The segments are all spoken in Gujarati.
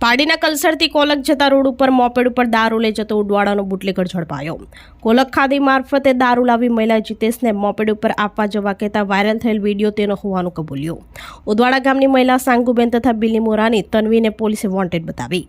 પાડીના કલસરથી કોલક જતા રોડ ઉપર મોપેડ ઉપર દારૂ લઈ જતો ઉડવાડાનો બુટલેગર ઝડપાયો। કોલક ખાદી મારફતે દારૂ લાવી મહિલા જીતેશને મોપેડ ઉપર આપવા જવા કહેતા વાયરલ થયેલ વિડીયો તેનો હોવાનું કબૂલ્યો। ઉદવાડા ગામની મહિલા સાંગુબેન તથા બિલ્લી મોરાની તન્વીને પોલીસે વોન્ટેડ બતાવી।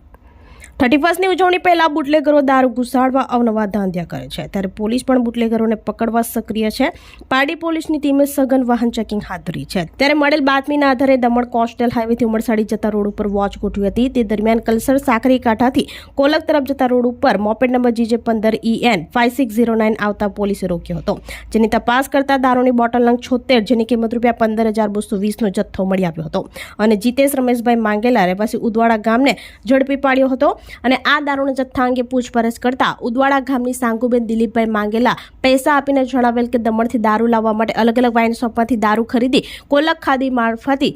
31ની ઉજવણી પહેલા બુટલેગરો દારૂ ઘુસાડવા અવનવા ધાંધ્યા કરે છે, ત્યારે પોલીસ પણ બુટલેગરોને પકડવા સક્રિય છે। પાડી પોલીસની ટીમે સઘન વાહન ચેકિંગ હાથ ધરી છે, ત્યારે મળેલ બાતમીના આધારે દમણ કોસ્ટલ હાઈવેથી ઉમરસાડી જતા રોડ ઉપર વોચ ગોઠવી હતી। તે દરમિયાન કલસર સાકરી કાંઠાથી કોલક તરફ જતા રોડ ઉપર મોપેડ નંબર GJ15EN 5609 આવતા પોલીસે રોક્યો હતો, જેની તપાસ કરતા દારૂની બોટલ નંગ 76 જેની કિંમત ₹15,220નો જથ્થો મળી આવ્યો હતો અને જીતેશ રમેશભાઈ માંગેલા રહેવાસી ઉદવાડા ગામને ઝડપી પાડ્યો હતો। અને આ દારૂના જથ્થા અંગે પૂછપરછ કરતા ઉદવાડા ગામની સાંગુબેન દિલીપભાઈ માંગેલા પૈસા આપીને જણાવેલ કે દમણથી દારૂ લાવવા માટે અલગ અલગ વાઇન શોપમાંથી દારૂ ખરીદી કોલક ખાદી મારફતે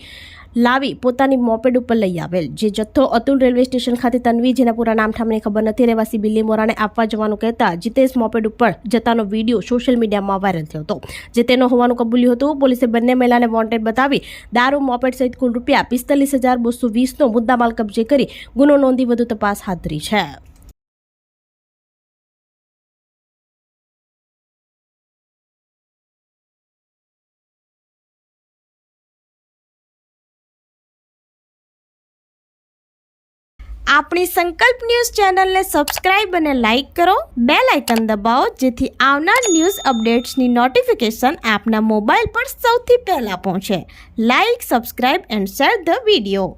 લાવી પોતાની મોપેડ ઉપર લઈ આવેલ, જે જથ્થો અતુલ રેલવે સ્ટેશન ખાતે તન્વી, જેના પૂરા નામ ઠામની ખબર નથી, રહેવાસી બિલ્લી મોરાને આપવા જવાનું કહેતા જીતેશ મોપેડ ઉપર જતાનો વિડીયો સોશિયલ મીડિયામાં વાયરલ થયો હતો, જે તેનો હોવાનું કબૂલ્યું હતું। પોલીસે બંને મહિલાને વોન્ટેડ બતાવી દારૂ મોપેડ સહિત કુલ ₹45,220નો મુદ્દામાલ કબજે કરી ગુનો નોંધી વધુ તપાસ હાથ ધરી છે। આપણી સંકલ્પ ન્યૂઝ ચેનલને સબસ્ક્રાઇબ અને લાઇક કરો, બેલ આઇકન દબાવો, જેથી આવનાર ન્યૂઝ અપડેટ્સની નોટિફિકેશન આપના મોબાઈલ પર સૌથી પહેલા પહોંચે। Like, subscribe and share the video.